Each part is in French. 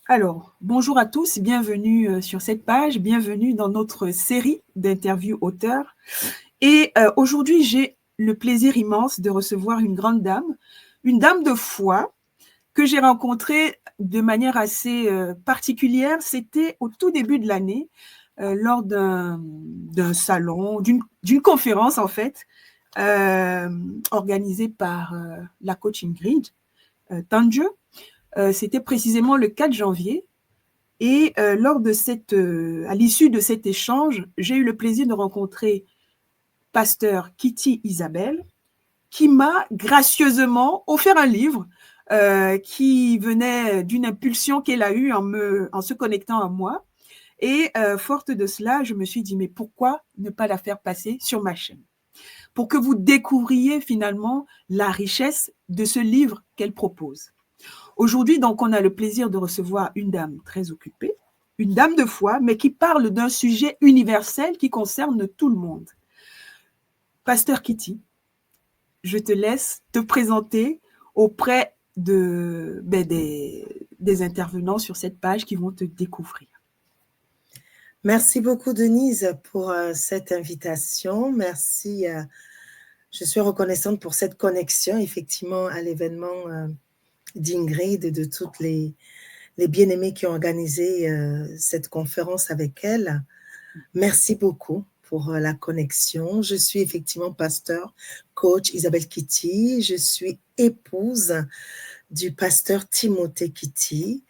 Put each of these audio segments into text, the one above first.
Alors, bonjour à tous, bienvenue sur cette page, bienvenue dans notre série d'interviews auteurs. Et aujourd'hui, j'ai le plaisir immense de recevoir une grande dame, une dame de foi que j'ai rencontrée de manière assez particulière. C'était au tout début de l'année, lors d'un salon, d'une conférence en fait, organisée par la coach Ingrid Tange. C'était précisément le 4 janvier. Et à l'issue de cet échange, j'ai eu le plaisir de rencontrer pasteur Kitty Isabelle, qui m'a gracieusement offert un livre qui venait d'une impulsion qu'elle a eue en se connectant à moi. Et forte de cela, je me suis dit, mais pourquoi ne pas la faire passer sur ma chaîne pour que vous découvriez finalement la richesse de ce livre qu'elle propose. Aujourd'hui, donc, on a le plaisir de recevoir une dame très occupée, une dame de foi, mais qui parle d'un sujet universel qui concerne tout le monde. Pasteur Kitty, je te laisse te présenter auprès des intervenants sur cette page qui vont te découvrir. Merci beaucoup, Denise, pour cette invitation. Merci. Je suis reconnaissante pour cette connexion, effectivement, à l'événement d'Ingrid et de toutes les bien-aimés qui ont organisé cette conférence avec elle. Merci beaucoup pour la connexion. Je suis effectivement pasteur, coach Isabelle Kitty. Je suis épouse du pasteur Timothée Kitty.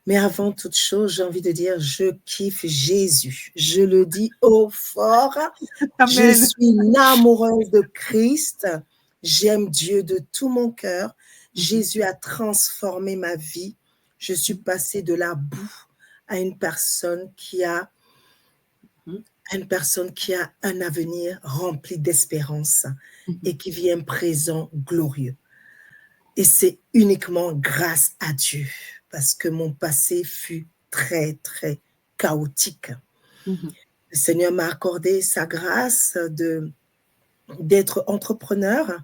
Mais avant toute chose, j'ai envie de dire, je kiffe Jésus. Je le dis haut fort. Amen. Je suis une amoureuse de Christ. J'aime Dieu de tout mon cœur. Jésus a transformé ma vie. Je suis passée de la boue à une personne qui a un avenir rempli d'espérance et qui vit un présent glorieux. Et c'est uniquement grâce à Dieu, parce que mon passé fut très, très chaotique. Le Seigneur m'a accordé sa grâce d'être entrepreneur.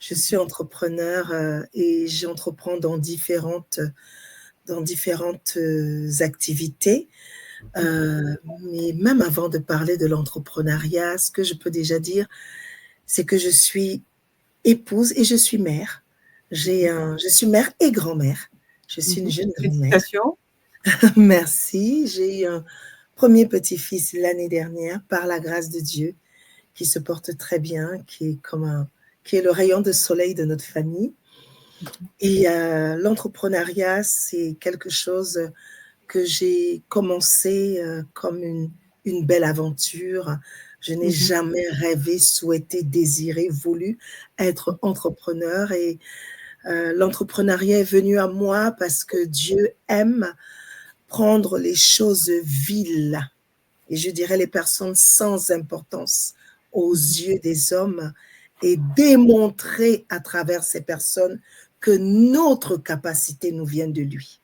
Je suis entrepreneur et j'entreprends dans différentes activités. Mais même avant de parler de l'entrepreneuriat, ce que je peux déjà dire, c'est que je suis épouse et je suis mère. Je suis mère et grand-mère. Je suis une jeune grand-mère. Merci. J'ai eu un premier petit-fils l'année dernière, par la grâce de Dieu, qui se porte très bien, qui est le rayon de soleil de notre famille. Et l'entrepreneuriat, c'est quelque chose que j'ai commencé comme une belle aventure. Je n'ai jamais rêvé, souhaité, désiré, voulu être entrepreneur. Et l'entrepreneuriat est venu à moi parce que Dieu aime prendre les choses viles, et je dirais les personnes sans importance aux yeux des hommes, et démontrer à travers ces personnes que notre capacité nous vient de lui.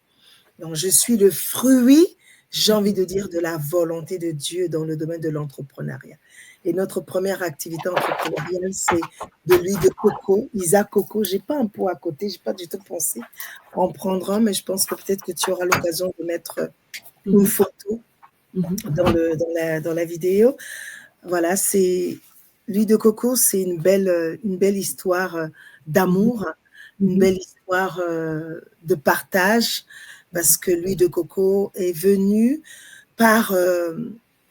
Donc, je suis le fruit, j'ai envie de dire, de la volonté de Dieu dans le domaine de l'entrepreneuriat. Et notre première activité entrepreneuriale, c'est de l'huile de coco, Isa Coco. Je n'ai pas un pot à côté, je n'ai pas du tout pensé en prendre un, mais je pense que peut-être que tu auras l'occasion de mettre une photo dans la vidéo. Voilà, c'est l'huile de coco, c'est une belle histoire d'amour, une belle histoire de partage, parce que l'huile de coco est venue par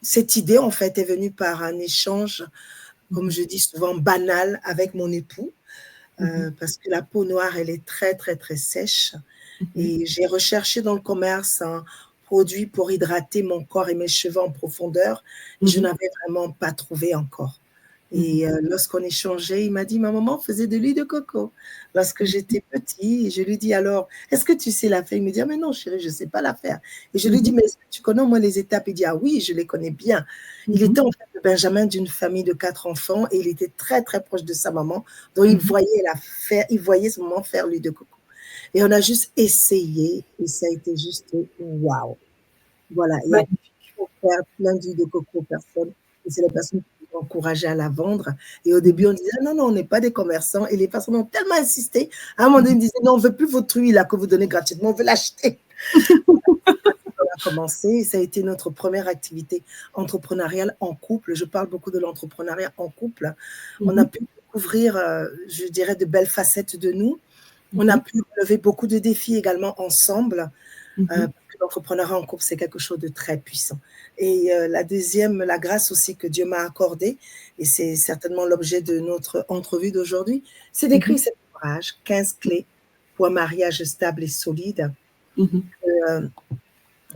cette idée, en fait, est venue par un échange, comme je dis souvent, banal avec mon époux, parce que la peau noire, elle est très, très, très sèche. Et j'ai recherché dans le commerce un produit pour hydrater mon corps et mes cheveux en profondeur. Et je n'avais vraiment pas trouvé encore. Et lorsqu'on échangeait, il m'a dit, ma maman faisait de l'huile de coco lorsque j'étais petit. Et je lui dis alors, est-ce que tu sais la faire? Il me dit, ah, mais non chérie, je ne sais pas la faire. Et je lui dis, mais est-ce que tu connais au moins les étapes? Il dit, ah oui, je les connais bien. Il était en fait le Benjamin d'une famille de 4 enfants et il était très très proche de sa maman, dont il voyait sa maman faire l'huile de coco. Et on a juste essayé et ça a été juste waouh. Voilà, et il faut faire plein d'huile de coco aux personnes. Et c'est les personnes qui nous ont encouragé à la vendre. Et au début, on disait non, on n'est pas des commerçants. Et les personnes ont tellement insisté. À un moment donné, ils disaient non, on ne veut plus votre huile là, que vous donnez gratuitement, on veut l'acheter. commencé. Ça a été notre première activité entrepreneuriale en couple. Je parle beaucoup de l'entrepreneuriat en couple. On a pu découvrir, je dirais, de belles facettes de nous. On a pu relever beaucoup de défis également ensemble. Parce que l'entrepreneuriat en couple, c'est quelque chose de très puissant. Et la deuxième, la grâce aussi que Dieu m'a accordée, et c'est certainement l'objet de notre entrevue d'aujourd'hui, c'est d'écrire cet ouvrage, 15 clés pour un mariage stable et solide,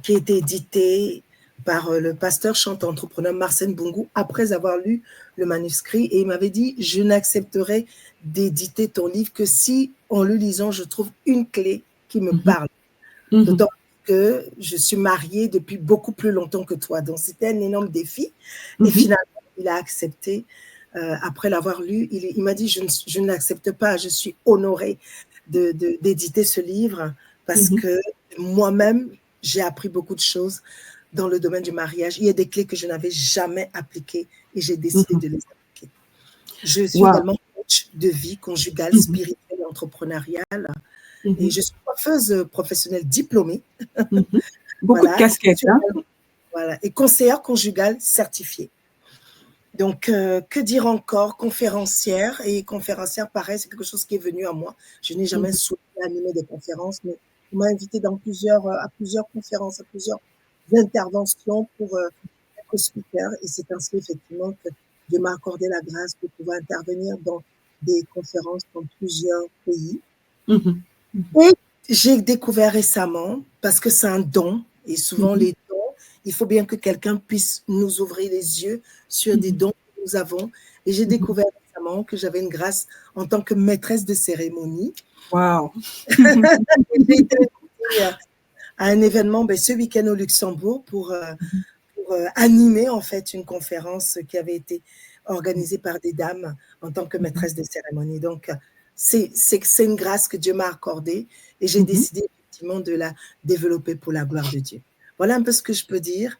qui a été édité par le pasteur chanteur entrepreneur Marcel Bungu après avoir lu le manuscrit, et il m'avait dit: je n'accepterai d'éditer ton livre que si, en le lisant, je trouve une clé qui me parle. D'autant que je suis mariée depuis beaucoup plus longtemps que toi. Donc, c'était un énorme défi. Et finalement, il a accepté. Après l'avoir lu, il m'a dit: je n'accepte pas, je suis honorée d'éditer ce livre parce que moi-même, j'ai appris beaucoup de choses dans le domaine du mariage. Il y a des clés que je n'avais jamais appliquées et j'ai décidé de les appliquer. Je suis également coach de vie conjugale, spirituelle et entrepreneuriale. Et je suis coiffeuse professionnelle diplômée. Beaucoup de casquettes. Voilà, et conseillère conjugale certifiée. Donc, que dire encore? Conférencière. Et conférencière, pareil, c'est quelque chose qui est venu à moi. Je n'ai jamais souhaité animer des conférences, mais on m'a invité à plusieurs conférences, à plusieurs interventions pour être speaker. Et c'est ainsi, effectivement, que Dieu m'a accordé la grâce de pouvoir intervenir dans des conférences dans plusieurs pays. Et j'ai découvert récemment, parce que c'est un don, et souvent les dons, il faut bien que quelqu'un puisse nous ouvrir les yeux sur des dons que nous avons. Et j'ai découvert récemment que j'avais une grâce en tant que maîtresse de cérémonie. Wow! J'ai été invitée à un événement ce week-end au Luxembourg pour animer en fait une conférence qui avait été organisée par des dames en tant que maîtresse de cérémonie. Donc, c'est une grâce que Dieu m'a accordée et j'ai décidé effectivement de la développer pour la gloire de Dieu. Voilà un peu ce que je peux dire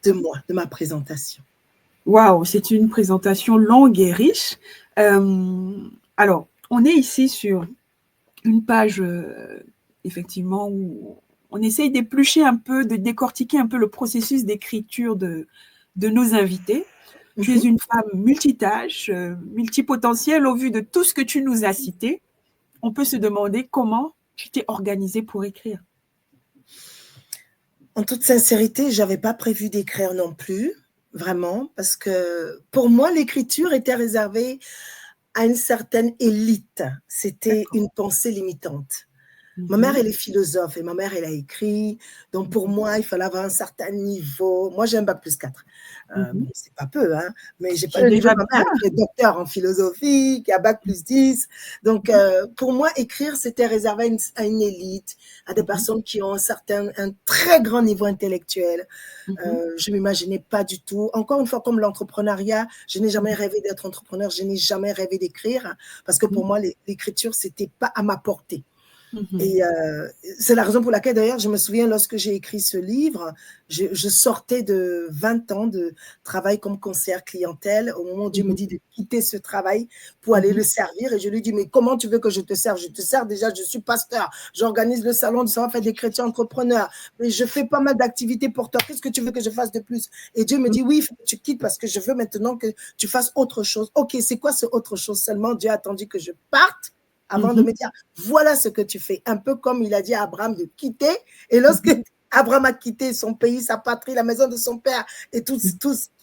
de moi, de ma présentation. Waouh, c'est une présentation longue et riche. Alors, on est ici sur une page, effectivement, où on essaye d'éplucher un peu, de décortiquer un peu le processus d'écriture de nos invités. Tu es une femme multitâche, multipotentielle au vu de tout ce que tu nous as cité. On peut se demander comment tu t'es organisée pour écrire. En toute sincérité, je n'avais pas prévu d'écrire non plus, vraiment, parce que pour moi, l'écriture était réservée à une certaine élite. C'était une pensée limitante. Ma mère, elle est philosophe et ma mère, elle a écrit. Donc, pour moi, il fallait avoir un certain niveau. Moi, j'ai un bac plus 4. Bon, c'est pas peu, hein, mais j'ai pas le niveau de ma mère qui est docteur en philosophie, qui a bac plus 10. Donc, pour moi, écrire, c'était réservé à une élite, à des personnes qui ont un très grand niveau intellectuel. Je m'imaginais pas du tout. Encore une fois, comme l'entrepreneuriat, je n'ai jamais rêvé d'être entrepreneur, je n'ai jamais rêvé d'écrire, parce que pour moi, l'écriture, c'était pas à ma portée. Et c'est la raison pour laquelle, d'ailleurs, je me souviens, lorsque j'ai écrit ce livre, je sortais de 20 ans de travail comme conseillère clientèle, au moment où Dieu me dit de quitter ce travail pour aller le servir. Et je lui dis: mais comment tu veux que je te serve? Je te sers déjà, je suis pasteur, j'organise le salon du savoir-faire des chrétiens entrepreneurs, mais je fais pas mal d'activités pour toi. Qu'est-ce que tu veux que je fasse de plus? Et Dieu me dit: oui, il faut que tu quittes parce que je veux maintenant que tu fasses autre chose. Ok, c'est quoi ce autre chose? Seulement, Dieu a attendu que je parte avant de me dire: voilà ce que tu fais. Un peu comme il a dit à Abraham de quitter. Et lorsque Abraham a quitté son pays, sa patrie, la maison de son père et toutes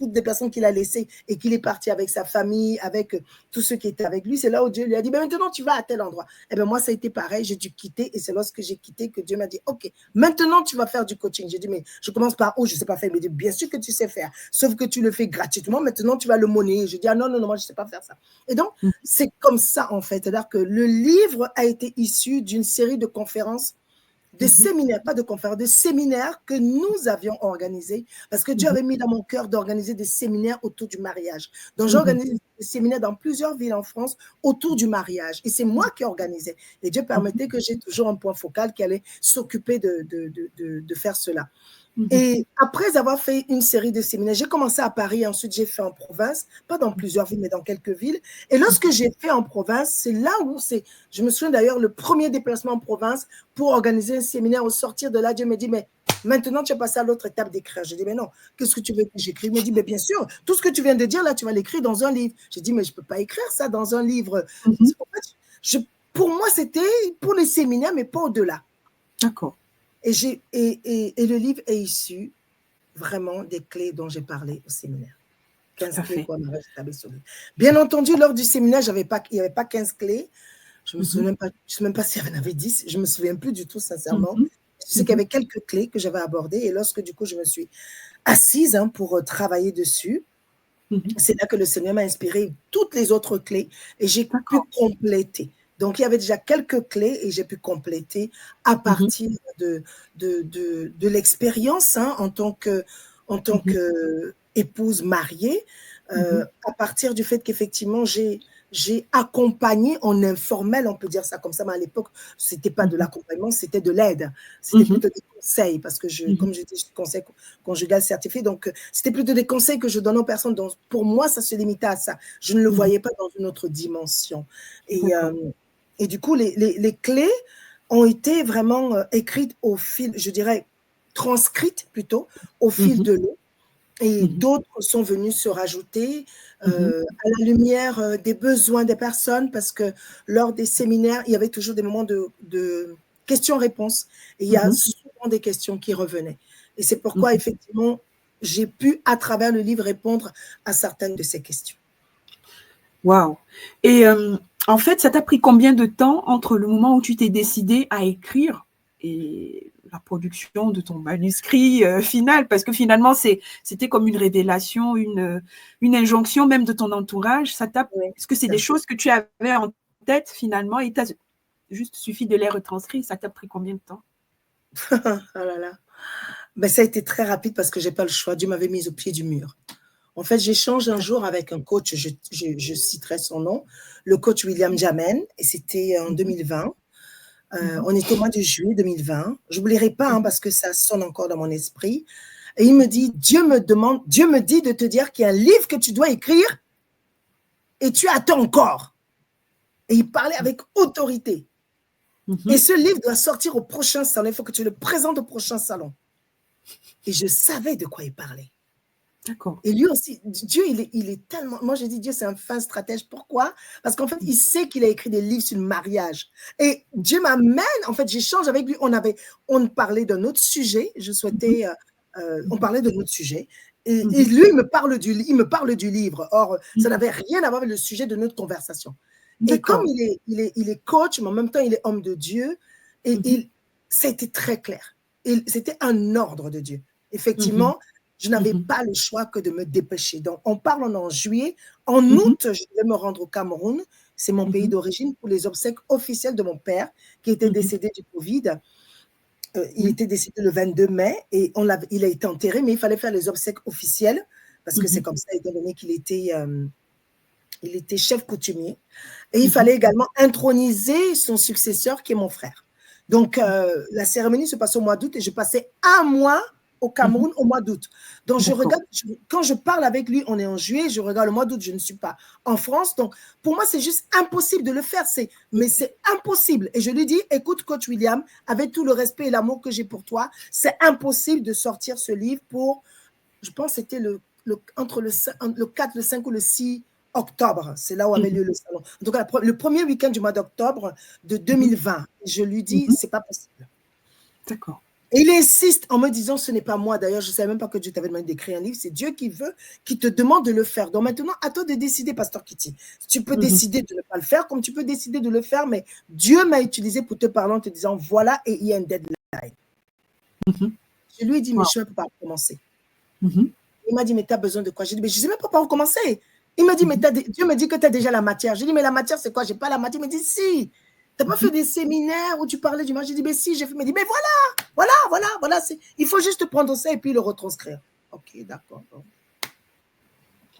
les personnes qu'il a laissées et qu'il est parti avec sa famille, avec tous ceux qui étaient avec lui, c'est là où Dieu lui a dit: ben maintenant tu vas à tel endroit. Et bien moi, ça a été pareil, j'ai dû quitter et c'est lorsque j'ai quitté que Dieu m'a dit: ok, maintenant tu vas faire du coaching. J'ai dit: mais je commence par où? Je ne sais pas faire. Il m'a dit: bien sûr que tu sais faire, sauf que tu le fais gratuitement, maintenant tu vas le monnayer. Je dis: ah non, moi je ne sais pas faire ça. Et donc, c'est comme ça en fait. C'est-à-dire que le livre a été issu d'une série de conférences, de séminaires, pas de conférences, de séminaires que nous avions organisés, parce que Dieu avait mis dans mon cœur d'organiser des séminaires autour du mariage. Donc, j'ai organisé des séminaires dans plusieurs villes en France autour du mariage. Et c'est moi qui organisais. Et Dieu permettait que j'ai toujours un point focal qui allait s'occuper de faire cela. Et après avoir fait une série de séminaires, j'ai commencé à Paris, ensuite j'ai fait en province, pas dans plusieurs villes, mais dans quelques villes. Et lorsque j'ai fait en province, c'est là où je me souviens d'ailleurs, le premier déplacement en province pour organiser un séminaire. Au sortir de là, Dieu me dit: mais Maintenant, tu es passé à l'autre étape d'écrire. J'ai dit, mais non, qu'est-ce que tu veux que j'écrive? Il m'a dit, mais bien sûr, tout ce que tu viens de dire, là, tu vas l'écrire dans un livre. J'ai dit, mais je ne peux pas écrire ça dans un livre. En fait, pour moi, c'était pour les séminaires, mais pas au-delà. D'accord. Et le livre est issu vraiment des clés dont j'ai parlé au séminaire. 15 clés qu'on avait établies sur lui. Bien entendu, lors du séminaire, il n'y avait pas 15 clés. Je ne me souviens même pas s'il y en avait 10. Je ne me souviens plus du tout, sincèrement. Je sais qu'il y avait quelques clés que j'avais abordées. Et lorsque, du coup, je me suis assise pour travailler dessus, c'est là que le Seigneur m'a inspiré toutes les autres clés et j'ai pu compléter. Donc, il y avait déjà quelques clés et j'ai pu compléter à partir de l'expérience en tant qu'épouse mariée, à partir du fait qu'effectivement, j'ai accompagné en informel, on peut dire ça comme ça, mais à l'époque, ce n'était pas de l'accompagnement, c'était de l'aide. C'était plutôt des conseils, parce que, comme je dis, je suis conseil conjugal certifié, donc c'était plutôt des conseils que je donnais aux personnes. Donc, pour moi, ça se limitait à ça. Je ne le voyais pas dans une autre dimension. Et du coup, les clés ont été vraiment écrites au fil, je dirais, transcrites plutôt, au fil de l'eau. Et d'autres sont venus se rajouter à la lumière des besoins des personnes, parce que lors des séminaires, il y avait toujours des moments de questions-réponses. Et il y a souvent des questions qui revenaient. Et c'est pourquoi, effectivement, j'ai pu, à travers le livre, répondre à certaines de ces questions. Waouh! Et en fait, ça t'a pris combien de temps entre le moment où tu t'es décidé à écrire et la production de ton manuscrit final? Parce que finalement, c'était comme une révélation, une injonction même de ton entourage. Est-ce que c'est des choses que tu avais en tête finalement et t'as juste suffi de les retranscrire? Ça t'a pris combien de temps? Oh là là. Ben, ça a été très rapide parce que je n'ai pas le choix. Dieu m'avait mise au pied du mur. En fait, j'échange un jour avec un coach, je citerai son nom, le coach William Jamen, et c'était en 2020. On était au mois de juillet 2020. Je ne l'oublierai pas parce que ça sonne encore dans mon esprit. Et il me dit, Dieu me dit de te dire qu'il y a un livre que tu dois écrire et tu attends encore. Et il parlait avec autorité. Et ce livre doit sortir au prochain salon. Il faut que tu le présentes au prochain salon. Et je savais de quoi il parlait. D'accord. Et lui aussi, Dieu, il est tellement… Moi, j'ai dit, Dieu, c'est un fin stratège. Pourquoi? Parce qu'en fait, il sait qu'il a écrit des livres sur le mariage. Et Dieu m'amène, en fait, j'échange avec lui. On parlait d'un autre sujet. On parlait de notre sujet. Et lui, il me parle du livre. Or, ça n'avait rien à voir avec le sujet de notre conversation. Et comme il est coach, mais en même temps, il est homme de Dieu, et ça a été très clair. C'était un ordre de Dieu. Effectivement, je n'avais pas le choix que de me dépêcher. Donc, on parle en juillet. En août, je devais me rendre au Cameroun. C'est mon pays d'origine pour les obsèques officielles de mon père qui était décédé du Covid. Il était décédé le 22 mai et il a été enterré, mais il fallait faire les obsèques officielles parce que c'est comme ça, étant donné qu'il était chef coutumier. Et il fallait également introniser son successeur qui est mon frère. Donc, la cérémonie se passe au mois d'août et je passais un mois au Cameroun au mois d'août. Donc, je regarde, quand je parle avec lui, on est en juillet, je regarde le mois d'août, je ne suis pas en France. Donc, pour moi, c'est juste impossible de le faire. Mais c'est impossible. Et je lui dis, écoute, coach William, avec tout le respect et l'amour que j'ai pour toi, c'est impossible de sortir ce livre pour, je pense que c'était entre le 4, le 5 ou le 6 octobre. C'est là où avait lieu le salon. En tout cas, le premier week-end du mois d'octobre de 2020. Je lui dis, c'est pas possible. D'accord. Et il insiste en me disant, ce n'est pas moi. D'ailleurs, je ne savais même pas que Dieu t'avait demandé d'écrire un livre. C'est Dieu qui te demande de le faire. Donc maintenant, à toi de décider, Pasteur Kitty. Tu peux décider de ne pas le faire, comme tu peux décider de le faire, mais Dieu m'a utilisé pour te parler en te disant, voilà, et il y a une deadline. Je lui ai dit, mais je ne peux pas recommencer. Il m'a dit, mais tu as besoin de quoi? J'ai dit, mais je ne sais même pas par où recommencer. Il m'a dit, mais Dieu me dit que tu as déjà la matière. J'ai dit, mais la matière, c'est quoi? Je n'ai pas la matière. Il m'a dit, si. Tu n'as pas fait des séminaires où tu parlais du mariage? J'ai dit, mais si, j'ai fait. Il m'a dit, mais voilà. Il faut juste prendre ça et puis le retranscrire. Ok, d'accord.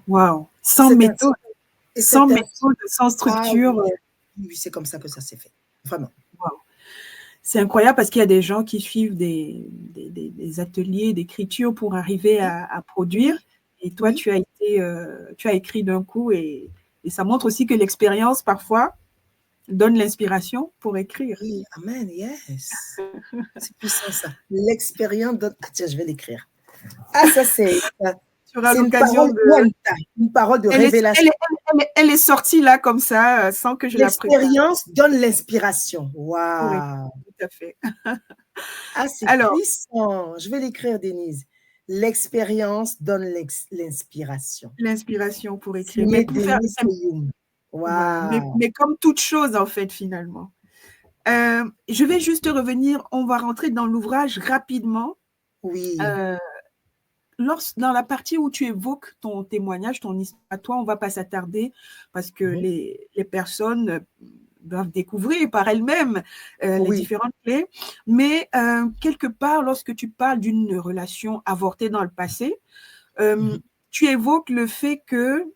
Waouh. Sans méthode, sans structure. Oui, c'est comme ça que ça s'est fait. Vraiment. Wow. C'est incroyable parce qu'il y a des gens qui suivent des ateliers d'écriture pour arriver à produire. Et toi, tu as écrit d'un coup et ça montre aussi que l'expérience, parfois, donne l'inspiration pour écrire. Oui, amen, yes. C'est puissant ça. L'expérience donne... Ah tiens, je vais l'écrire. Ah, ça c'est Une parole de... une parole de elle révélation. Elle est sortie là comme ça, sans que je la prépare. L'expérience donne l'inspiration. Waouh. Tout à fait. Ah, c'est puissant. Je vais l'écrire, Denise. L'expérience donne l'inspiration. L'inspiration pour écrire. Mais pour faire... Wow. Mais comme toute chose, en fait, finalement. Je vais juste revenir, on va rentrer dans l'ouvrage rapidement. Oui. Dans la partie où tu évoques ton témoignage, ton histoire à toi, on ne va pas s'attarder parce que les personnes doivent découvrir par elles-mêmes les différentes clés. Mais quelque part, lorsque tu parles d'une relation avortée dans le passé, tu évoques le fait que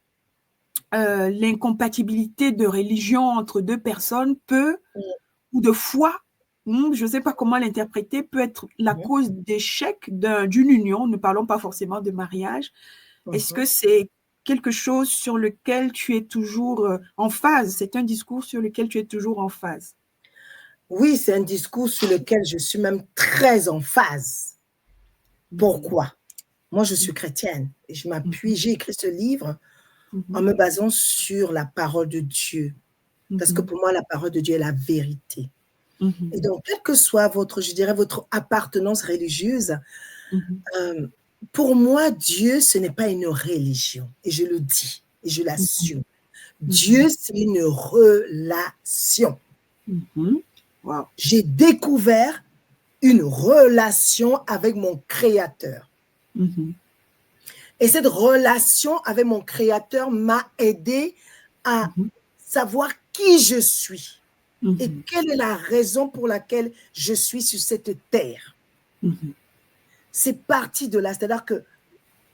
l'incompatibilité de religion entre deux personnes peut, ou de foi, je ne sais pas comment l'interpréter, peut être la cause d'échec d'une union. Ne parlons pas forcément de mariage. Est-ce que c'est quelque chose sur lequel tu es toujours en phase? C'est un discours sur lequel tu es toujours en phase? Oui, c'est un discours sur lequel je suis même très en phase. Pourquoi? Moi, je suis chrétienne et je m'appuie, j'ai écrit ce livre en me basant sur la parole de Dieu. Parce que pour moi, la parole de Dieu est la vérité. Et donc, quelle que soit votre appartenance religieuse, pour moi, Dieu, ce n'est pas une religion. Et je le dis, et je l'assume. Dieu, c'est une relation. Wow. J'ai découvert une relation avec mon Créateur. Et cette relation avec mon Créateur m'a aidé à savoir qui je suis et quelle est la raison pour laquelle je suis sur cette terre. C'est parti de là, c'est-à-dire que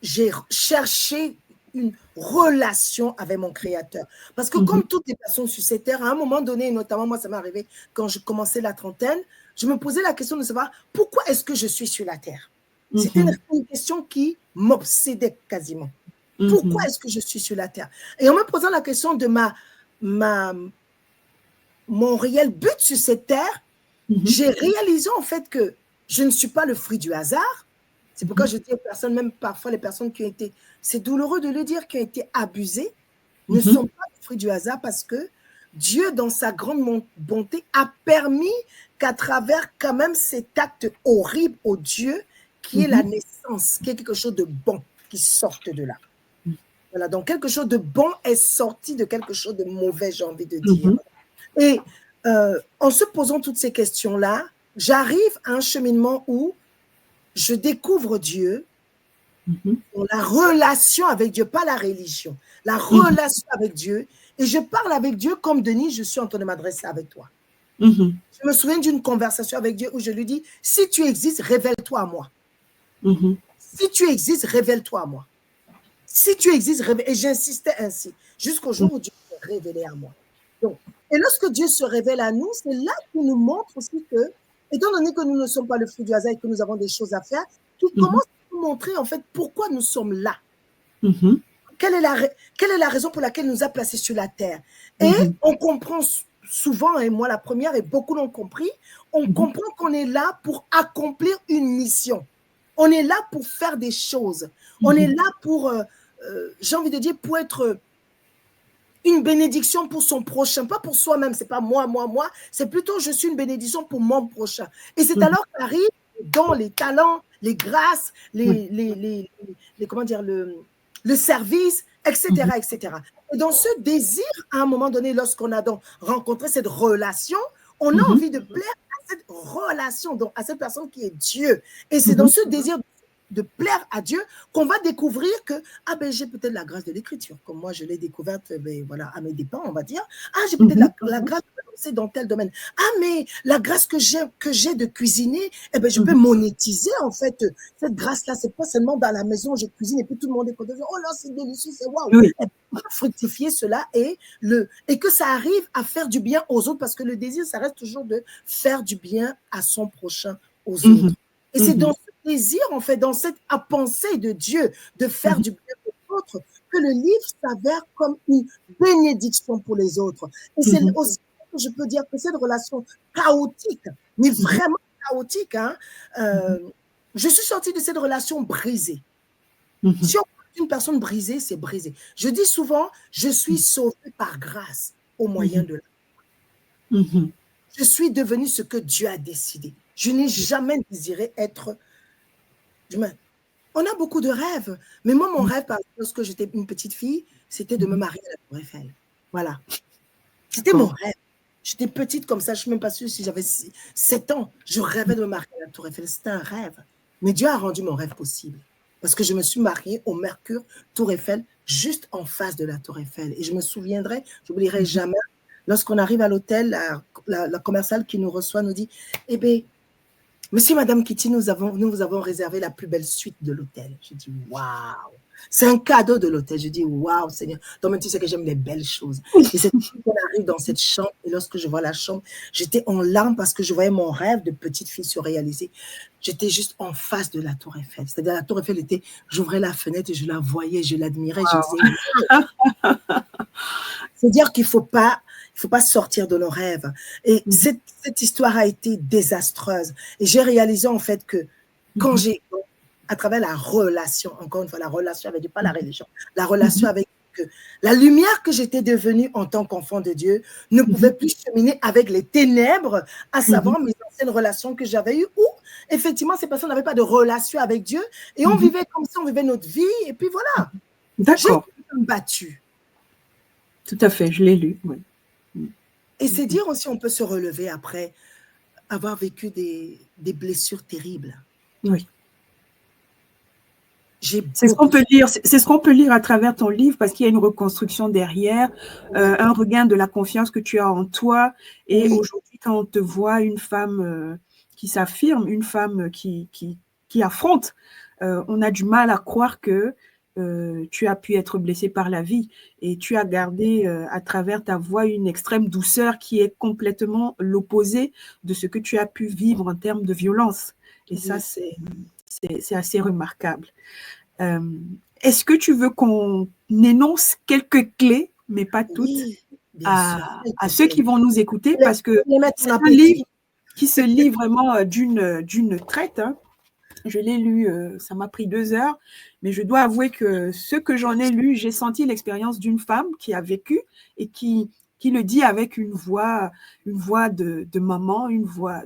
j'ai cherché une relation avec mon Créateur. Parce que comme toutes les personnes sur cette terre, à un moment donné, notamment moi, ça m'est arrivé quand je commençais la trentaine, je me posais la question de savoir pourquoi est-ce que je suis sur la terre. C'était une question qui m'obsédait quasiment. Pourquoi est-ce que je suis sur la terre? Et en me posant la question de mon réel but sur cette terre, j'ai réalisé en fait que je ne suis pas le fruit du hasard. C'est pourquoi je dis aux personnes, même parfois les personnes qui ont été, c'est douloureux de le dire, qui ont été abusées, ne sont pas le fruit du hasard parce que Dieu, dans sa grande bonté, a permis qu'à travers quand même cet acte horrible au Dieu, qui est la naissance, qui est quelque chose de bon qui sorte de là. Voilà, donc quelque chose de bon est sorti de quelque chose de mauvais, j'ai envie de dire. Et en se posant toutes ces questions-là, j'arrive à un cheminement où je découvre Dieu, la relation avec Dieu, pas la religion, la relation avec Dieu, et je parle avec Dieu comme Denis, je suis en train de m'adresser avec toi. Je me souviens d'une conversation avec Dieu où je lui dis, si tu existes, révèle-toi à moi. Si tu existes, révèle-toi à moi. Si tu existes, et j'insistais ainsi, jusqu'au jour où Dieu s'est révélé à moi. Donc, et lorsque Dieu se révèle à nous, c'est là qu'il nous montre aussi que, étant donné que nous ne sommes pas le fruit du hasard et que nous avons des choses à faire, qu'il commence à nous montrer en fait pourquoi nous sommes là. Quelle est la raison pour laquelle il nous a placés sur la terre. Et on comprend souvent, et moi la première, et beaucoup l'ont compris, on comprend qu'on est là pour accomplir une mission. On est là pour faire des choses. On est là pour, j'ai envie de dire, pour être une bénédiction pour son prochain, pas pour soi-même, c'est pas moi, c'est plutôt je suis une bénédiction pour mon prochain. Et c'est alors qu'arrivent les dons, les talents, les grâces, comment dire, le service, etc., etc. Et dans ce désir, à un moment donné, lorsqu'on a donc rencontré cette relation, on a envie de plaire à cette relation, donc à cette personne qui est Dieu. Et c'est dans ce désir de plaire à Dieu qu'on va découvrir que j'ai peut-être la grâce de l'écriture, comme moi je l'ai découverte voilà, à mes dépens, on va dire. J'ai peut-être la grâce de penser dans tel domaine. Mais la grâce que j'ai de cuisiner, je peux monétiser en fait cette grâce-là. C'est pas seulement dans la maison, je cuisine et puis tout le monde est content. Oh là, c'est délicieux, c'est waouh. Fructifier cela et que ça arrive à faire du bien aux autres, parce que le désir, ça reste toujours de faire du bien à son prochain, aux autres. Et c'est dans ce désir, en fait, dans cette pensée de Dieu, de faire du bien aux autres, que le livre s'avère comme une bénédiction pour les autres. Et c'est aussi que je peux dire que cette relation chaotique, mais vraiment chaotique, hein, je suis sortie de cette relation brisée. Si on parle d'une personne brisée, c'est brisé. Je dis souvent, je suis sauvée par grâce au moyen de la foi. Je suis devenue ce que Dieu a décidé. Je n'ai jamais désiré être... On a beaucoup de rêves, mais moi, mon rêve, lorsque j'étais une petite fille, c'était de me marier à la Tour Eiffel. Voilà. C'était mon rêve. J'étais petite comme ça, je ne suis même pas sûre si j'avais 7 ans. Je rêvais de me marier à la Tour Eiffel. C'était un rêve. Mais Dieu a rendu mon rêve possible. Parce que je me suis mariée au Mercure Tour Eiffel, juste en face de la Tour Eiffel. Et je me souviendrai, je n'oublierai jamais, lorsqu'on arrive à l'hôtel, la commerciale qui nous reçoit nous dit, eh bien, Monsieur et Madame Kitty, nous vous avons réservé la plus belle suite de l'hôtel. Je dis, waouh, c'est un cadeau de l'hôtel. Je dis, waouh, Seigneur. Toi-même, tu sais que j'aime les belles choses. Et c'est qu'on arrive dans cette chambre, et lorsque je vois la chambre, j'étais en larmes parce que je voyais mon rêve de petite fille se réaliser. J'étais juste en face de la Tour Eiffel. C'est-à-dire, la Tour Eiffel était, j'ouvrais la fenêtre et je la voyais, je l'admirais. Je disais, c'est-à-dire qu'il ne faut pas sortir de nos rêves. Et cette histoire a été désastreuse. Et j'ai réalisé en fait que quand à travers la relation, encore une fois, la relation avec Dieu, pas la religion, la relation avec Dieu, la lumière que j'étais devenue en tant qu'enfant de Dieu ne pouvait plus cheminer avec les ténèbres, à savoir mes anciennes relations que j'avais eues, où effectivement ces personnes n'avaient pas de relation avec Dieu et on vivait comme ça, on vivait notre vie et puis voilà. D'accord. J'ai été battue. Tout à fait, je l'ai lu, oui. Et c'est dire aussi, on peut se relever après avoir vécu des blessures terribles. Oui. C'est ce qu'on peut lire, c'est ce qu'on peut lire à travers ton livre parce qu'il y a une reconstruction derrière, un regain de la confiance que tu as en toi. Et aujourd'hui, quand on te voit une femme qui s'affirme, une femme qui affronte, on a du mal à croire que tu as pu être blessée par la vie et tu as gardé à travers ta voix une extrême douceur qui est complètement l'opposé de ce que tu as pu vivre en termes de violence. Et ça, c'est assez remarquable. Est-ce que tu veux qu'on énonce quelques clés, mais pas toutes, à ceux qui vont nous écouter, parce que c'est un livre qui se lit vraiment d'une traite. Hein. Je l'ai lu, ça m'a pris 2 heures, mais je dois avouer que ce que j'en ai lu, j'ai senti l'expérience d'une femme qui a vécu et qui le dit avec une voix de maman, une voix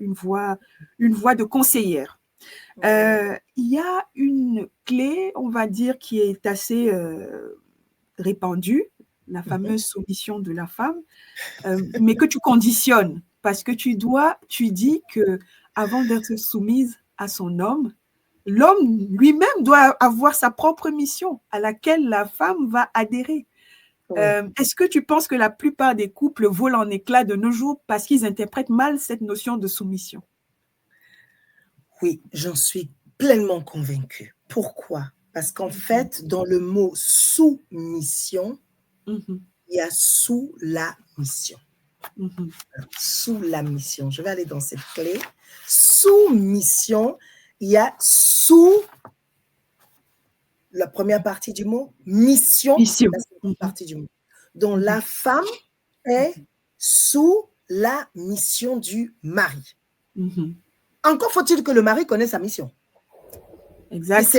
de conseillère. Il y a une clé, on va dire, qui est assez répandue, la fameuse soumission de la femme, mais que tu conditionnes parce que tu dis que avant d'être soumise à son homme, l'homme lui-même doit avoir sa propre mission à laquelle la femme va adhérer. Est-ce que tu penses que la plupart des couples volent en éclats de nos jours parce qu'ils interprètent mal cette notion de soumission? Oui, j'en suis pleinement convaincue. Pourquoi? Parce qu'en fait, dans le mot soumission, il y a sous la mission. Sous la mission. Je vais aller dans cette clé. Soumission, il y a sous la première partie du mot, mission. La seconde partie du mot. Donc, la femme est sous la mission du mari. Encore faut-il que le mari connaisse sa mission. Exact.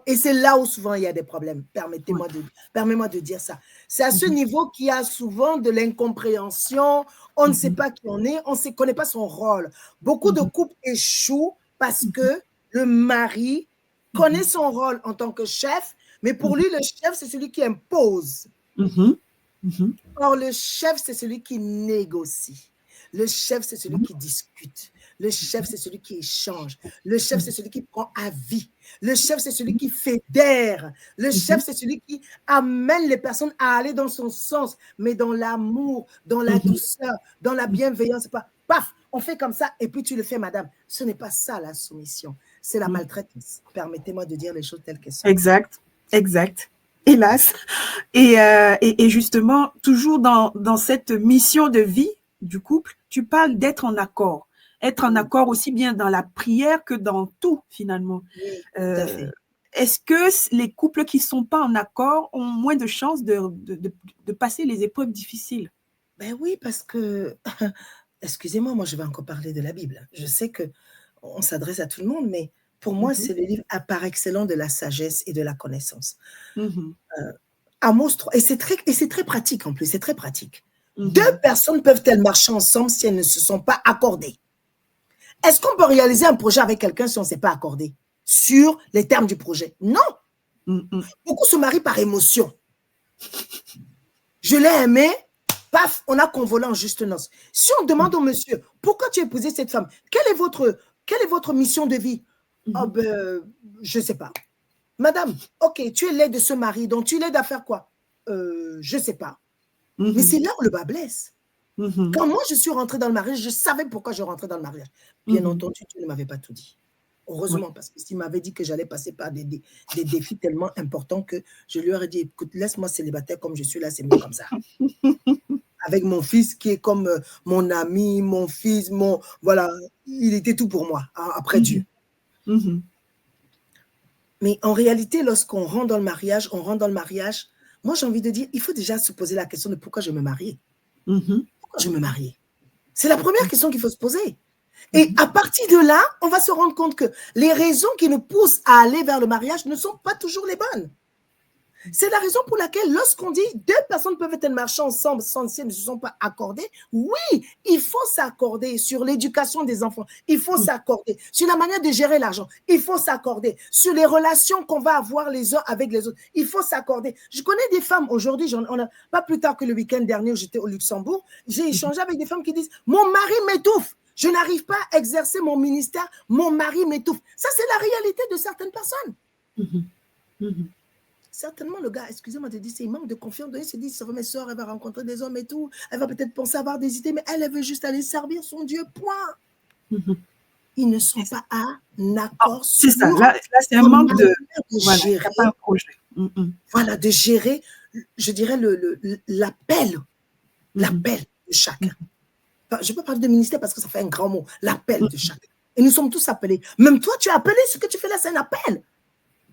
Et c'est là où souvent il y a des problèmes. Permets-moi de dire ça. C'est à ce niveau qu'il y a souvent de l'incompréhension. On ne sait pas qui on est, on ne connaît pas son rôle. Beaucoup de couples échouent parce que le mari connaît son rôle en tant que chef, mais pour lui, le chef, c'est celui qui impose. Or, le chef, c'est celui qui négocie. Le chef, c'est celui qui discute. Le chef, c'est celui qui échange. Le chef, c'est celui qui prend avis. Le chef, c'est celui qui fédère. Le chef, c'est celui qui amène les personnes à aller dans son sens, mais dans l'amour, dans la douceur, dans la bienveillance. C'est pas, paf, on fait comme ça et puis tu le fais, madame. Ce n'est pas ça la soumission. C'est la maltraitance. Permettez-moi de dire les choses telles qu'elles sont. Exact, exact. Hélas. Et justement, toujours dans cette mission de vie du couple, tu parles d'être en accord. Être en accord aussi bien dans la prière que dans tout, finalement. Est-ce que les couples qui ne sont pas en accord ont moins de chances de passer les épreuves difficiles? Ben oui, parce que, excusez-moi, moi je vais encore parler de la Bible. Je sais qu'on s'adresse à tout le monde, mais pour moi, Mhm, c'est le livre par excellence de la sagesse et de la connaissance. mhm, Amos 3, et c'est très pratique en plus, c'est très pratique. Deux mhm. personnes peuvent-elles marcher ensemble si elles ne se sont pas accordées? Est-ce qu'on peut réaliser un projet avec quelqu'un si on ne s'est pas accordé sur les termes du projet? Non. Mhm, Beaucoup se marient par émotion. Je l'ai aimé, paf, on a convolé en juste noces. Si on demande au monsieur, pourquoi tu as épousé cette femme? Quelle est votre mission de vie? Oh mhm, ben, je ne sais pas. Madame, ok, tu es laide de ce mari, donc tu l'aides à faire quoi? Je ne sais pas. Mais c'est mhm, là où le bas blesse. mhm, Quand moi, je suis rentrée dans le mariage, je savais pourquoi je rentrais dans le mariage. Bien mhm. entendu, Dieu ne m'avait pas tout dit. Oui. Heureusement, parce que s'il m'avait dit que j'allais passer par des défis tellement importants que je lui aurais dit, écoute, laisse-moi célibataire comme je suis là, c'est mieux comme ça. Avec mon fils qui est comme mon ami, mon fils, voilà, il était tout pour moi, après Dieu. Mhm, mhm, Mais en réalité, lorsqu'on rentre dans le mariage, moi j'ai envie de dire, il faut déjà se poser la question de pourquoi je me marie. mhm, Pourquoi je me marie? C'est la première question qu'il faut se poser. Et mhm, à partir de là, on va se rendre compte que les raisons qui nous poussent à aller vers le mariage ne sont pas toujours les bonnes. C'est la raison pour laquelle, lorsqu'on dit deux personnes peuvent être marcher ensemble sans si elles ne se sont pas accordées, oui, il faut s'accorder sur l'éducation des enfants, il faut s'accorder sur la manière de gérer l'argent, il faut s'accorder sur les relations qu'on va avoir les uns avec les autres, il faut s'accorder. Je connais des femmes aujourd'hui, pas plus tard que le week-end dernier où j'étais au Luxembourg, j'ai échangé avec des femmes qui disent « Mon mari m'étouffe, je n'arrive pas à exercer mon ministère, mon mari m'étouffe. » Ça, c'est la réalité de certaines personnes. mhm, mhm. Certainement, le gars, excusez-moi de dire, il manque de confiance. Il se dit, mes soeurs, elle va rencontrer des hommes et tout. Elle va peut-être penser avoir des idées, mais elle veut juste aller servir son Dieu. Point. Mhm. Ils ne sont pas à un Ah, accord c'est ça. sur Là, c'est un la manque de. manière de Voilà, il n'y a pas un gérer, projet. Mhm, voilà, de gérer, je dirais, l'appel mhm, de chacun. mhm, Je ne peux pas parler de ministère parce que ça fait un grand mot. L'appel de chacun. Et nous sommes tous appelés. Même toi, tu es appelé. Ce que tu fais là, c'est un appel.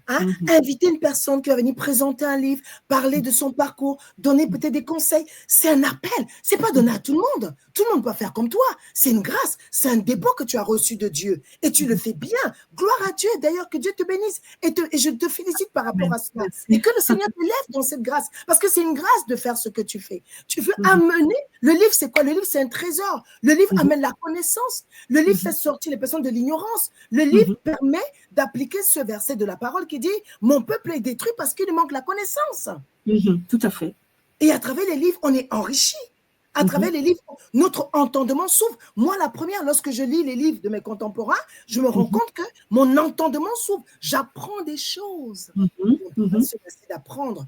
Hein? mhm, Inviter une personne qui va venir présenter un livre, parler de son parcours, donner peut-être des conseils, c'est un appel. C'est pas donné à tout le monde. Tout le monde peut faire comme toi. C'est une grâce, c'est un dépôt que tu as reçu de Dieu et tu le fais bien. Gloire à Dieu. D'ailleurs, que Dieu te bénisse et je te félicite par rapport Amen. à cela. Et Merci. que le Seigneur te lève dans cette grâce parce que c'est une grâce de faire ce que tu fais. Tu veux Mhm, amener. Le livre, c'est quoi? Le livre, c'est un trésor. Le livre mhm, amène la connaissance. Le livre fait mhm, sortir les personnes de l'ignorance. Le livre mhm, permet d'appliquer ce verset de la parole qui dit « Mon peuple est détruit parce qu'il manque la connaissance. » mhm. Tout à fait. Et à travers les livres, on est enrichi. À Mhm, travers les livres, notre entendement s'ouvre. Moi, la première, lorsque je lis les livres de mes contemporains, je me rends mhm, compte que mon entendement s'ouvre. J'apprends des choses. mhm, Et on ne peut pas mhm, se passer d'apprendre.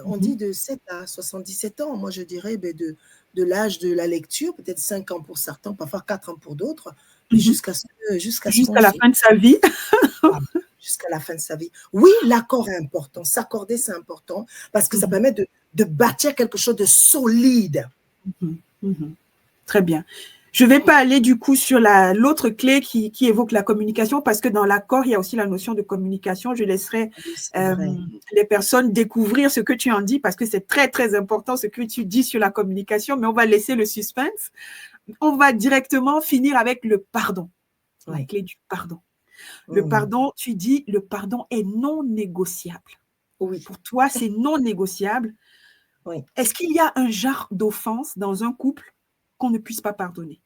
On mhm, dit de 7 à 77 ans. Moi, je dirais de l'âge de la lecture, peut-être 5 ans pour certains, parfois 4 ans pour d'autres, mais mhm. jusqu'à ce qu'on Jusqu'à la se fin de sa vie. jusqu'à la fin de sa vie. Oui, l'accord est important. S'accorder, c'est important parce que ça Mhm, permet de bâtir quelque chose de solide. mhm, mhm. Très bien. Je ne vais pas aller du coup sur l'autre clé qui évoque la communication parce que dans l'accord, il y a aussi la notion de communication. Je laisserai Oui, c'est vrai. les personnes découvrir ce que tu en dis parce que c'est très, très important ce que tu dis sur la communication, mais on va laisser le suspense. On va directement finir avec le pardon, la Oui. clé du pardon. Le Mm. pardon, tu dis, le pardon est non négociable. Oui. Pour toi, c'est non négociable. Oui. Est-ce qu'il y a un genre d'offense dans un couple qu'on ne puisse pas pardonner?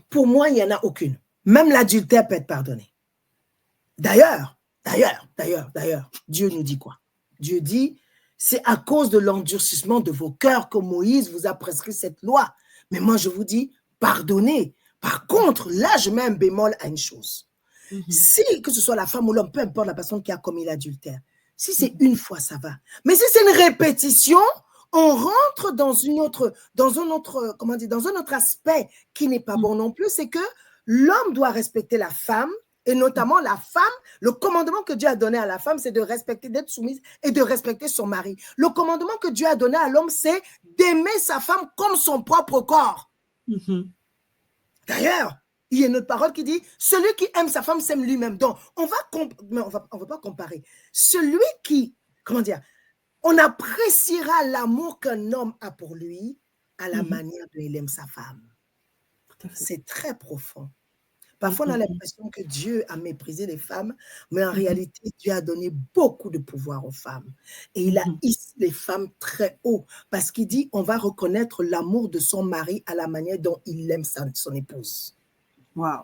Pour moi, il n'y en a aucune. Même l'adultère peut être pardonné. D'ailleurs, Dieu nous dit quoi? Dieu dit, c'est à cause de l'endurcissement de vos cœurs que Moïse vous a prescrit cette loi. Mais moi, je vous dis, pardonnez. Par contre, là, je mets un bémol à une chose. Mhm, Si, que ce soit la femme ou l'homme, peu importe la personne qui a commis l'adultère, si c'est mhm, une fois, ça va. Mais si c'est une répétition, on rentre comment dire, dans un autre aspect qui n'est pas mhm, bon non plus, c'est que l'homme doit respecter la femme, et notamment la femme. Le commandement que Dieu a donné à la femme, c'est de respecter, d'être soumise et de respecter son mari. Le commandement que Dieu a donné à l'homme, c'est d'aimer sa femme comme son propre corps. mhm, D'ailleurs, il y a une autre parole qui dit, celui qui aime sa femme s'aime lui-même. Donc, on va pas comparer. Celui qui, comment dire, on appréciera l'amour qu'un homme a pour lui à la manière dont il aime sa femme. C'est très profond. Parfois, on a l'impression que Dieu a méprisé les femmes, mais en réalité, Dieu a donné beaucoup de pouvoir aux femmes. Et il a hissé les femmes très haut, parce qu'il dit, on va reconnaître l'amour de son mari à la manière dont il aime son épouse. Waouh!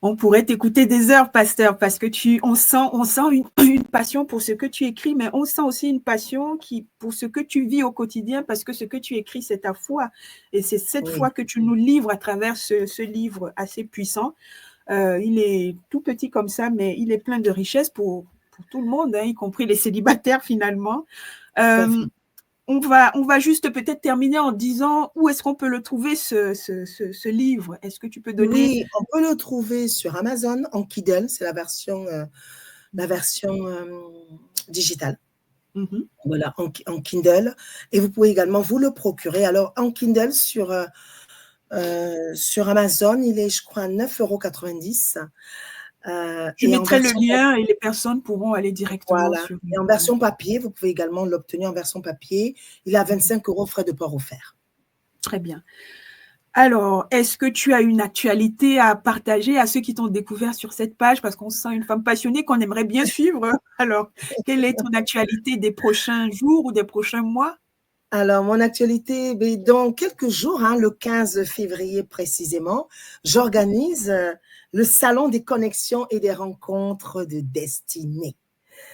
On pourrait t'écouter des heures, pasteur, parce que on sent une passion pour ce que tu écris, mais on sent aussi une passion pour ce que tu vis au quotidien, parce que ce que tu écris, c'est ta foi. Et c'est cette foi que tu nous livres à travers ce livre assez puissant. Il est tout petit comme ça, mais il est plein de richesses pour tout le monde, hein, y compris les célibataires finalement. On va juste peut-être terminer en disant où est-ce qu'on peut le trouver, ce livre. Est-ce que tu peux donner… Oui, on peut le trouver sur Amazon en Kindle, c'est la version digitale. Voilà, en Kindle. Et vous pouvez également vous le procurer. Alors, en Kindle, sur Amazon, il est, je crois, 9,90 €. Je mettrai le lien et les personnes pourront aller directement sur… Et en version papier, vous pouvez également l'obtenir en version papier. Il est à 25 € frais de port offerts. Très bien. Alors, est-ce que tu as une actualité à partager à ceux qui t'ont découvert sur cette page? Parce qu'on sent une femme passionnée qu'on aimerait bien suivre. Alors, quelle est ton actualité des prochains jours ou des prochains mois? Alors, mon actualité, dans quelques jours, le 15 février précisément, j'organise le Salon des connexions et des rencontres de destinée.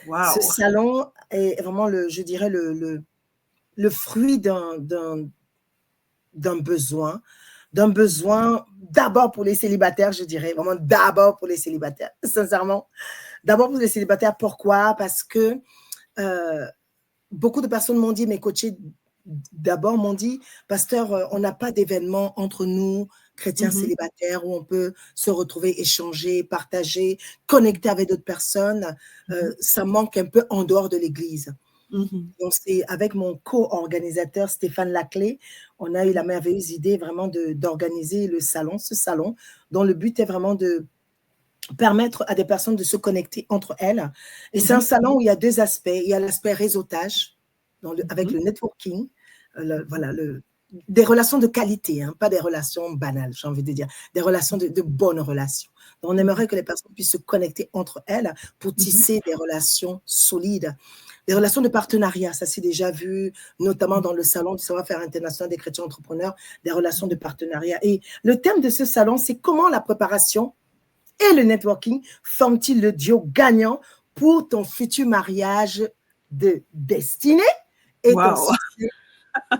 Wow. Ce salon est vraiment, je dirais, le fruit d'un besoin d'abord pour les célibataires, je dirais, vraiment d'abord pour les célibataires, sincèrement. D'abord pour les célibataires, pourquoi? Parce que beaucoup de personnes m'ont dit, mes coachés d'abord m'ont dit, pasteur, on n'a pas d'événement entre nous, chrétiens célibataires, où on peut se retrouver, échanger, partager, connecter avec d'autres personnes. Ça manque un peu en dehors de l'église. Donc, c'est avec mon co-organisateur Stéphane Laclé, on a eu la merveilleuse idée vraiment d'organiser ce salon, dont le but est vraiment de permettre à des personnes de se connecter entre elles. Et c'est un salon où il y a deux aspects. Il y a l'aspect réseautage, avec le networking, des relations de qualité, pas des relations banales, j'ai envie de dire, des relations de bonnes relations. Donc, on aimerait que les personnes puissent se connecter entre elles pour tisser des relations solides. Des relations de partenariat, ça s'est déjà vu, notamment dans le salon du savoir-faire international des chrétiens entrepreneurs, des relations de partenariat. Et le thème de ce salon, c'est comment la préparation et le networking forment-ils le duo gagnant pour ton futur mariage de destinée et ton succès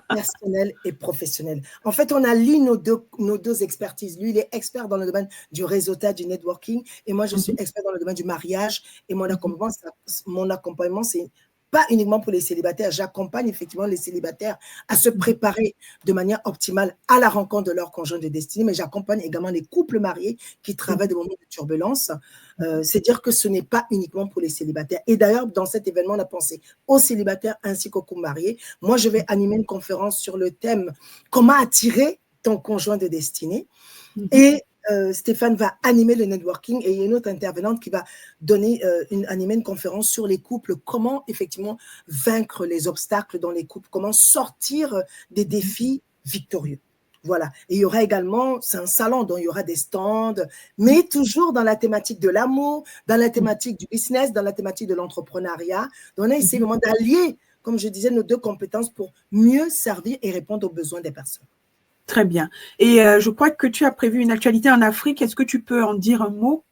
personnel et professionnel. En fait, on allie nos deux expertises. Lui, il est expert dans le domaine du réseautage, du networking, et moi, je suis expert dans le domaine du mariage. Et mon accompagnement, c'est pas uniquement pour les célibataires. J'accompagne effectivement les célibataires à se préparer de manière optimale à la rencontre de leur conjoint de destinée, mais j'accompagne également les couples mariés qui traversent des moments de turbulence. C'est dire que ce n'est pas uniquement pour les célibataires. Et d'ailleurs, dans cet événement, on a pensé aux célibataires ainsi qu'aux couples mariés. Moi, je vais animer une conférence sur le thème « Comment attirer ton conjoint de destinée ?» Et Stéphane va animer le networking et il y a une autre intervenante qui va animer une conférence sur les couples, comment effectivement vaincre les obstacles dans les couples, comment sortir des défis victorieux. Voilà. Et il y aura également, c'est un salon dont il y aura des stands, mais toujours dans la thématique de l'amour, dans la thématique du business, dans la thématique de l'entrepreneuriat. Donc on a essayé vraiment d'allier, comme je disais, nos deux compétences pour mieux servir et répondre aux besoins des personnes. Très bien. Et je crois que tu as prévu une actualité en Afrique. Est-ce que tu peux en dire un mot?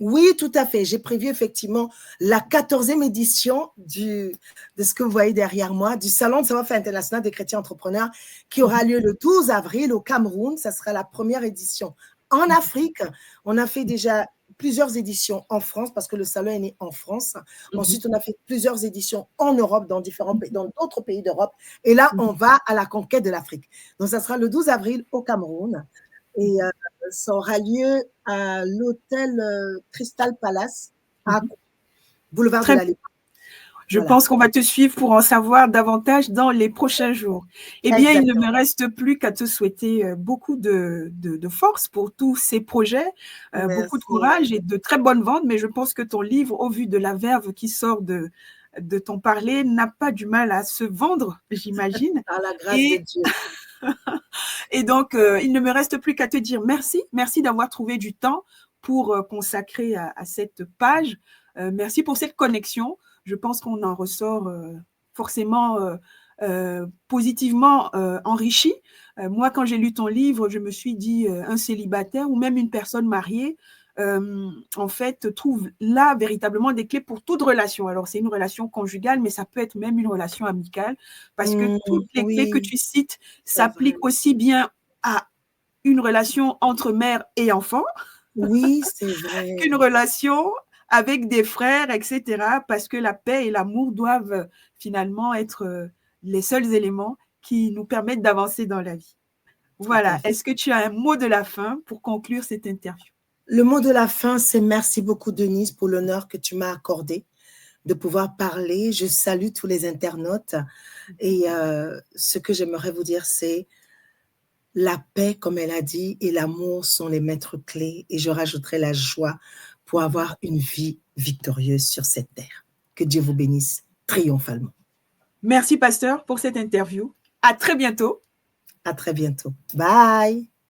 Oui, tout à fait. J'ai prévu effectivement la 14e édition de ce que vous voyez derrière moi, du Salon de savoir-faire international des chrétiens entrepreneurs qui aura lieu le 12 avril au Cameroun. Ça sera la première édition en Afrique. On a fait déjà plusieurs éditions en France parce que le salon est né en France. Ensuite, on a fait plusieurs éditions en Europe, dans d'autres pays d'Europe. Et là, on va à la conquête de l'Afrique. Donc, ça sera le 12 avril au Cameroun. Et ça aura lieu à l'hôtel Crystal Palace à Boulevard de la Liberté. Je pense qu'on va te suivre pour en savoir davantage dans les prochains jours. Eh bien, il ne me reste plus qu'à te souhaiter beaucoup de force pour tous ces projets, beaucoup de courage et de très bonnes ventes. Mais je pense que ton livre, au vu de la verve qui sort de ton parler, n'a pas du mal à se vendre, j'imagine. Par la grâce de Dieu. Et donc, il ne me reste plus qu'à te dire merci. Merci d'avoir trouvé du temps pour consacrer à cette page. Merci pour cette connexion. Je pense qu'on en ressort forcément positivement enrichi. Moi, quand j'ai lu ton livre, je me suis dit un célibataire ou même une personne mariée, en fait, trouve là véritablement des clés pour toute relation. Alors, c'est une relation conjugale, mais ça peut être même une relation amicale, parce que toutes les clés que Oui, tu cites c'est vrai. s'appliquent aussi bien à une relation entre mère et enfant Oui, c'est vrai. qu'une relation avec des frères, etc., parce que la paix et l'amour doivent finalement être les seuls éléments qui nous permettent d'avancer dans la vie. Tout à Voilà. fait. Est-ce que tu as un mot de la fin pour conclure cette interview? Le mot de la fin, c'est merci beaucoup, Denise, pour l'honneur que tu m'as accordé de pouvoir parler. Je salue tous les internautes et ce que j'aimerais vous dire, c'est la paix, comme elle a dit, et l'amour sont les maîtres clés et je rajouterai la joie pour avoir une vie victorieuse sur cette terre. Que Dieu vous bénisse triomphalement. Merci, pasteur, pour cette interview. À très bientôt. À très bientôt. Bye.